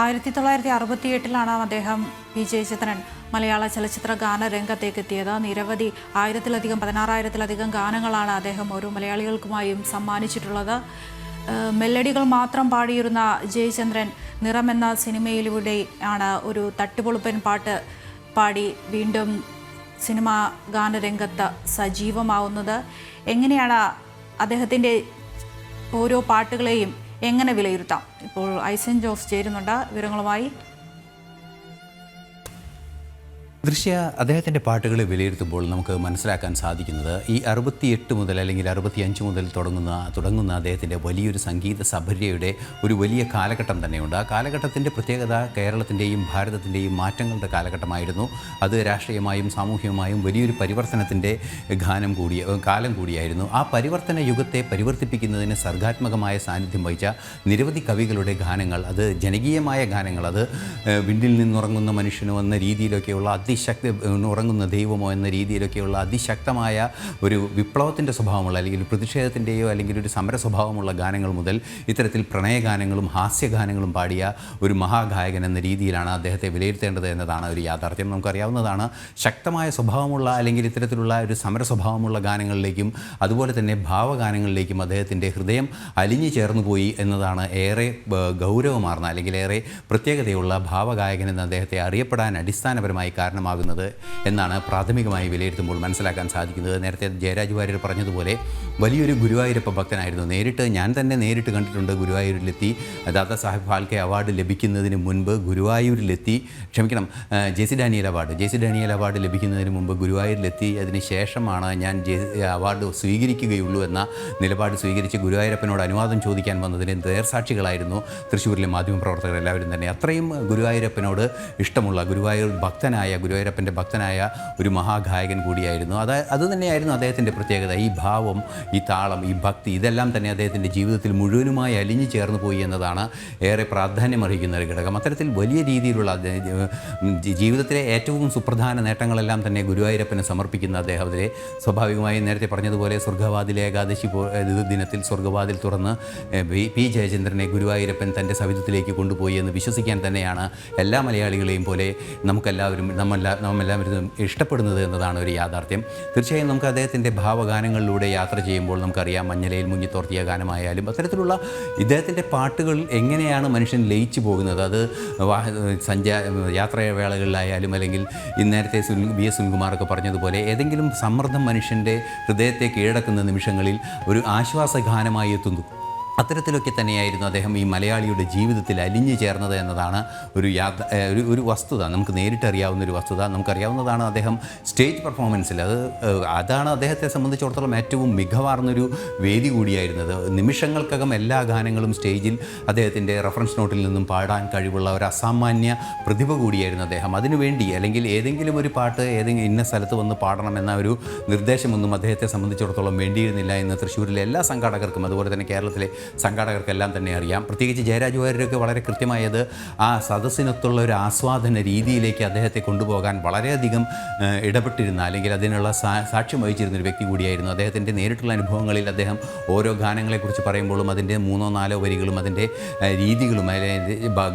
1968 അദ്ദേഹം പി ജയചന്ദ്രൻ മലയാള ചലച്ചിത്ര ഗാനരംഗത്തേക്ക് എത്തിയത്. നിരവധി 16,000-ലധികം ഗാനങ്ങളാണ് അദ്ദേഹം ഓരോ മലയാളികൾക്കുമായും സമ്മാനിച്ചിട്ടുള്ളത്. മെലഡികൾ മാത്രം പാടിയിരുന്ന ജയചന്ദ്രൻ നിറം എന്ന സിനിമയിലൂടെ ആണ് ഒരു തട്ടുപൊളുപ്പൻ പാട്ട് പാടി വീണ്ടും സിനിമാ ഗാനരംഗത്ത് സജീവമാവുന്നത്. എങ്ങനെയാണ് അദ്ദേഹത്തിൻ്റെ ഓരോ പാട്ടുകളെയും എങ്ങനെ വിലയിരുത്താം? ഇപ്പോൾ ഐസൻ ജോസ് ചേരുന്നുണ്ട് വിവരങ്ങളുമായി. അദ്ദേഹത്തിൻ്റെ പാട്ടുകളെ വിലയിരുത്തുമ്പോൾ നമുക്ക് മനസ്സിലാക്കാൻ സാധിക്കുന്നത് ഈ 68 മുതൽ അല്ലെങ്കിൽ 65 മുതൽ തുടങ്ങുന്ന അദ്ദേഹത്തിൻ്റെ വലിയൊരു സംഗീത സഭര്യയുടെ ഒരു വലിയ കാലഘട്ടം തന്നെയുണ്ട്. ആ കാലഘട്ടത്തിൻ്റെ പ്രത്യേകത കേരളത്തിൻ്റെയും ഭാരതത്തിൻ്റെയും മാറ്റങ്ങളുടെ കാലഘട്ടമായിരുന്നു. അത് രാഷ്ട്രീയമായും സാമൂഹികമായും വലിയൊരു പരിവർത്തനത്തിൻ്റെ കാലം കൂടിയായിരുന്നു. ആ പരിവർത്തന യുഗത്തെ പരിവർത്തിപ്പിക്കുന്നതിന് സർഗാത്മകമായ സാന്നിധ്യം വഹിച്ച നിരവധി കവികളുടെ ഗാനങ്ങൾ, അത് ജനകീയമായ ഗാനങ്ങൾ, അത് വിണ്ടിൽ നിന്നുറങ്ങുന്ന മനുഷ്യനോ എന്ന രീതിയിലൊക്കെയുള്ള ഉറങ്ങുന്ന ദൈവമോ എന്ന രീതിയിലൊക്കെയുള്ള അതിശക്തമായ ഒരു വിപ്ലവത്തിൻ്റെ സ്വഭാവമുള്ള അല്ലെങ്കിൽ പ്രതിഷേധത്തിൻ്റെയോ അല്ലെങ്കിൽ ഒരു സമര സ്വഭാവമുള്ള ഗാനങ്ങൾ മുതൽ ഇത്തരത്തിൽ പ്രണയഗാനങ്ങളും ഹാസ്യഗാനങ്ങളും പാടിയ ഒരു മഹാഗായകൻ എന്ന രീതിയിലാണ് അദ്ദേഹത്തെ വിലയിരുത്തേണ്ടത് എന്നതാണ് ഒരു യാഥാർത്ഥ്യം. നമുക്കറിയാവുന്നതാണ്, ശക്തമായ സ്വഭാവമുള്ള അല്ലെങ്കിൽ ഇത്തരത്തിലുള്ള ഒരു സമര സ്വഭാവമുള്ള ഗാനങ്ങളിലേക്കും അതുപോലെ തന്നെ ഭാവഗാനങ്ങളിലേക്കും അദ്ദേഹത്തിൻ്റെ ഹൃദയം അലിഞ്ഞു ചേർന്നുപോയി എന്നതാണ് ഏറെ ഗൗരവമാർന്ന അല്ലെങ്കിൽ ഏറെ പ്രത്യേകതയുള്ള ഭാവഗായകൻ എന്ന് അദ്ദേഹത്തെ അറിയപ്പെടാൻ അടിസ്ഥാനപരമായി കാരണമാകുന്നത് എന്നാണ് പ്രാഥമികമായി വിലയിരുത്തുമ്പോൾ മനസ്സിലാക്കാൻ സാധിക്കുന്നത്. നേരത്തെ ജയരാജ് വാര്യർ പറഞ്ഞതുപോലെ വലിയൊരു ഗുരുവായൂരപ്പ ഭക്തനായിരുന്നു. ഞാൻ തന്നെ നേരിട്ട് കണ്ടിട്ടുണ്ട്. ഗുരുവായൂരിലെത്തി ദാദാ സാഹിബ് ഫാൽക്കെ അവാർഡ് ലഭിക്കുന്നതിന് മുൻപ് ഗുരുവായൂരിലെത്തി ജെ സി ഡാനിയൽ അവാർഡ് ലഭിക്കുന്നതിന് മുമ്പ് ഗുരുവായൂരിലെത്തി. അതിന് ശേഷമാണ് ഞാൻ അവാർഡ് സ്വീകരിക്കുകയുള്ളൂ എന്ന നിലപാട് സ്വീകരിച്ച് ഗുരുവായൂരപ്പനോട് അനുവാദം ചോദിക്കാൻ വന്നതിന് നേർസാക്ഷികളായിരുന്നു തൃശ്ശൂരിലെ മാധ്യമപ്രവർത്തകർ എല്ലാവരും തന്നെ. അത്രയും ഗുരുവായൂരപ്പനോട് ഇഷ്ടമുള്ള ഗുരുവായൂരപ്പൻ്റെ ഭക്തനായ ഒരു മഹാഗായകൻ കൂടിയായിരുന്നു. അതുതന്നെയായിരുന്നു അദ്ദേഹത്തിൻ്റെ പ്രത്യേകത. ഈ ഭാവം, ഈ താളം, ഈ ഭക്തി, ഇതെല്ലാം തന്നെ അദ്ദേഹത്തിൻ്റെ ജീവിതത്തിൽ മുഴുവനുമായി അലിഞ്ഞു ചേർന്ന് പോയി എന്നതാണ് ഏറെ പ്രാധാന്യമർഹിക്കുന്ന ഒരു ഘടകം. അത്തരത്തിൽ വലിയ രീതിയിലുള്ള ജീവിതത്തിലെ ഏറ്റവും സുപ്രധാന നേട്ടങ്ങളെല്ലാം തന്നെ ഗുരുവായൂരപ്പന് സമർപ്പിക്കുന്ന അദ്ദേഹത്തിലെ സ്വാഭാവികമായും നേരത്തെ പറഞ്ഞതുപോലെ സ്വർഗ്ഗവാതിൽ ഏകാദശി ദിനത്തിൽ സ്വർഗ്ഗവാതിൽ തുറന്ന് പി ജയചന്ദ്രനെ ഗുരുവായൂരപ്പൻ തൻ്റെ സവിധത്തിലേക്ക് കൊണ്ടുപോയി എന്ന് വിശ്വസിക്കാൻ തന്നെയാണ് എല്ലാ മലയാളികളെയും പോലെ നമ്മെല്ലാവരും ഇഷ്ടപ്പെടുന്നത് എന്നതാണ് ഒരു യാഥാർത്ഥ്യം. തീർച്ചയായും നമുക്ക് അദ്ദേഹത്തിൻ്റെ ഭാവഗാനങ്ങളിലൂടെ യാത്ര ചെയ്യുമ്പോൾ നമുക്കറിയാം, മഞ്ഞലയിൽ മുങ്ങിത്തോർത്തിയ ഗാനമായാലും അത്തരത്തിലുള്ള ഇദ്ദേഹത്തിൻ്റെ പാട്ടുകൾ എങ്ങനെയാണ് മനുഷ്യൻ ലയിച്ചു പോകുന്നത്. അത് യാത്രാവേളകളിലായാലും അല്ലെങ്കിൽ നേരത്തെ BS സുനിൽകുമാറൊക്കെ പറഞ്ഞതുപോലെ ഏതെങ്കിലും സമ്മർദ്ദം മനുഷ്യൻ്റെ ഹൃദയത്തെ കീഴടക്കുന്ന നിമിഷങ്ങളിൽ ഒരു ആശ്വാസഗാനമായി എത്തുന്നു. അത്തരത്തിലൊക്കെ തന്നെയായിരുന്നു അദ്ദേഹം ഈ മലയാളിയുടെ ജീവിതത്തിൽ അലിഞ്ഞു ചേർന്നത് എന്നതാണ് ഒരു വസ്തുത. നമുക്ക് നേരിട്ടറിയാവുന്നൊരു വസ്തുത. നമുക്കറിയാവുന്നതാണ് അദ്ദേഹം സ്റ്റേജ് പെർഫോമൻസിൽ അതാണ് അദ്ദേഹത്തെ സംബന്ധിച്ചിടത്തോളം ഏറ്റവും മികവാർന്നൊരു വേദി കൂടിയായിരുന്നത്. നിമിഷങ്ങൾക്കകം എല്ലാ ഗാനങ്ങളും സ്റ്റേജിൽ അദ്ദേഹത്തിൻ്റെ റെഫറൻസ് നോട്ടിൽ നിന്നും പാടാൻ കഴിവുള്ള ഒരു അസാമാന്യ പ്രതിഭ കൂടിയായിരുന്നു അദ്ദേഹം. അതിനുവേണ്ടി അല്ലെങ്കിൽ ഏതെങ്കിലും ഒരു പാട്ട് ഇന്ന സ്ഥലത്ത് വന്ന് പാടണം എന്ന ഒരു നിർദ്ദേശമൊന്നും അദ്ദേഹത്തെ സംബന്ധിച്ചിടത്തോളം വേണ്ടിയിരുന്നില്ല എന്ന് തൃശ്ശൂരിലെ എല്ലാ സംഘാടകർക്കും അതുപോലെ തന്നെ കേരളത്തിലെ സംഘാടകർക്കെല്ലാം തന്നെ അറിയാം. പ്രത്യേകിച്ച് ജയരാജ് വാര്യരൊക്കെ വളരെ കൃത്യമായത് ആ സദസ്സിനൊത്തുള്ള ഒരു ആസ്വാദന രീതിയിലേക്ക് അദ്ദേഹത്തെ കൊണ്ടുപോകാൻ വളരെയധികം ഇടപെട്ടിരുന്ന അല്ലെങ്കിൽ അതിനുള്ള സാക്ഷ്യം വഹിച്ചിരുന്നൊരു വ്യക്തി കൂടിയായിരുന്നു. അദ്ദേഹത്തിൻ്റെ നേരിട്ടുള്ള അനുഭവങ്ങളിൽ അദ്ദേഹം ഓരോ ഗാനങ്ങളെക്കുറിച്ച് പറയുമ്പോഴും അതിൻ്റെ 3-4 വരികളും അതിൻ്റെ രീതികളും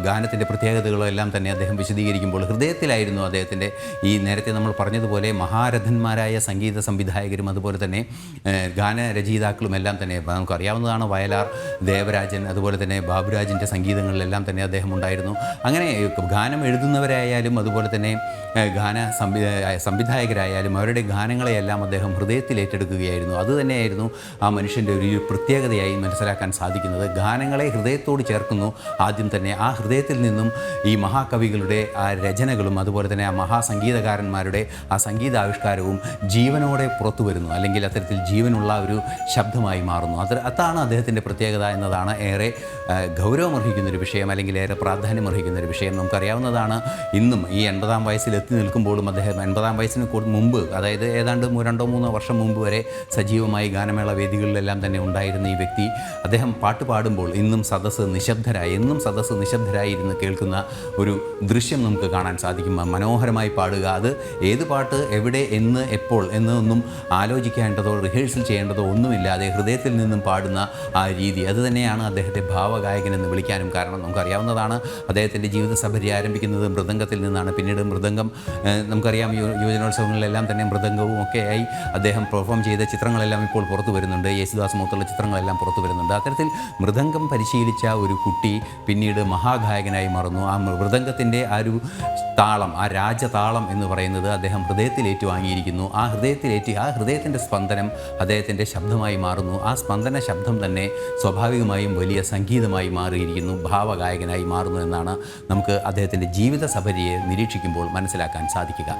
ഗാനത്തിൻ്റെ പ്രത്യേകതകളും എല്ലാം തന്നെ അദ്ദേഹം വിശദീകരിക്കുമ്പോൾ ഹൃദയത്തിലായിരുന്നു അദ്ദേഹത്തിൻ്റെ ഈ നേരത്തെ നമ്മൾ പറഞ്ഞതുപോലെ മഹാരഥന്മാരായ സംഗീത സംവിധായകരും അതുപോലെ തന്നെ ഗാനരചയിതാക്കളും എല്ലാം തന്നെ നമുക്കറിയാവുന്നതാണ്. വയലാർ ദേവരാജൻ അതുപോലെ തന്നെ ബാബുരാജിൻ്റെ സംഗീതങ്ങളിലെല്ലാം തന്നെ അദ്ദേഹം ഉണ്ടായിരുന്നു. അങ്ങനെ ഗാനം എഴുതുന്നവരായാലും അതുപോലെ തന്നെ സംവിധായകരായാലും അവരുടെ ഗാനങ്ങളെയെല്ലാം അദ്ദേഹം ഹൃദയത്തിൽ ഏറ്റെടുക്കുകയായിരുന്നു. അതുതന്നെയായിരുന്നു ആ മനുഷ്യൻ്റെ ഒരു പ്രത്യേകതയായി മനസ്സിലാക്കാൻ സാധിക്കുന്നത്. ഗാനങ്ങളെ ഹൃദയത്തോട് ചേർക്കുന്നു. ആദ്യം തന്നെ ആ ഹൃദയത്തിൽ നിന്നും ഈ മഹാകവികളുടെ ആ രചനകളും അതുപോലെ തന്നെ ആ മഹാസംഗീതകാരന്മാരുടെ ആ സംഗീതാവിഷ്കാരവും ജീവനോടെ പുറത്തു വരുന്നു, അല്ലെങ്കിൽ അത്തരത്തിൽ ജീവനുള്ള ഒരു ശബ്ദമായി മാറുന്നു. അതാണ് അദ്ദേഹത്തിൻ്റെ പ്രത്യേകത എന്നതാണ് ഏറെ ഗൗരവമർഹിക്കുന്നൊരു വിഷയം, അല്ലെങ്കിൽ ഏറെ പ്രാധാന്യമർഹിക്കുന്നൊരു വിഷയം. നമുക്കറിയാവുന്നതാണ്, ഇന്നും ഈ 80-ാം വയസ്സിൽ എത്തി നിൽക്കുമ്പോഴും അദ്ദേഹം 80-ാം വയസ്സിന് മുമ്പ്, അതായത് ഏതാണ്ട് 2-3 വർഷം മുമ്പ് വരെ സജീവമായി ഗാനമേള വേദികളിലെല്ലാം തന്നെ ഉണ്ടായിരുന്ന ഈ വ്യക്തി അദ്ദേഹം പാട്ട് പാടുമ്പോൾ എന്നും സദസ്സ് നിശബ്ദരായി ഇരുന്ന് കേൾക്കുന്ന ഒരു ദൃശ്യം നമുക്ക് കാണാൻ സാധിക്കും. മനോഹരമായി പാടുക, അത് ഏത് പാട്ട് എവിടെ എന്ന് എപ്പോൾ എന്നൊന്നും ആലോചിക്കേണ്ടതോ റിഹേഴ്സൽ ചെയ്യേണ്ടതോ ഒന്നുമില്ലാതെ ഹൃദയത്തിൽ നിന്നും പാടുന്ന ആ രീതി, രീതി അതുതന്നെയാണ് അദ്ദേഹത്തെ ഭാവഗായകൻ എന്ന് വിളിക്കാനും കാരണം. നമുക്കറിയാവുന്നതാണ് അദ്ദേഹത്തിൻ്റെ ജീവിത സഫരി ആരംഭിക്കുന്നത് മൃദംഗത്തിൽ നിന്നാണ്. പിന്നീട് മൃദംഗം നമുക്കറിയാം യുവജനോത്സവങ്ങളിലെല്ലാം തന്നെ മൃദംഗവും ഒക്കെയായി അദ്ദേഹം പെർഫോം ചെയ്ത ചിത്രങ്ങളെല്ലാം ഇപ്പോൾ പുറത്തു വരുന്നുണ്ട്. യേശുദാസ് മൂത്തുള്ള ചിത്രങ്ങളെല്ലാം പുറത്തു വരുന്നുണ്ട്. അത്തരത്തിൽ മൃദംഗം പരിശീലിച്ച ഒരു കുട്ടി പിന്നീട് മഹാഗായകനായി മാറുന്നു. ആ മൃദംഗത്തിൻ്റെ ആ ഒരു താളം, ആ രാജതാളം എന്ന് പറയുന്നത് അദ്ദേഹം ഹൃദയത്തിലേറ്റു വാങ്ങിയിരിക്കുന്നു. ആ ഹൃദയത്തിൻ്റെ സ്പന്ദനം അദ്ദേഹത്തിൻ്റെ ശബ്ദമായി മാറുന്നു. ആ സ്പന്ദന ശബ്ദം തന്നെ സ്വാഭാവികമായും വലിയ സംഗീതമായി മാറിയിരിക്കുന്നു, ഭാവഗായകനായി മാറുന്നു എന്നാണ് നമുക്ക് അദ്ദേഹത്തിൻ്റെ ജീവിത സഫരിയെ നിരീക്ഷിക്കുമ്പോൾ മനസ്സിലാക്കാൻ സാധിക്കുക.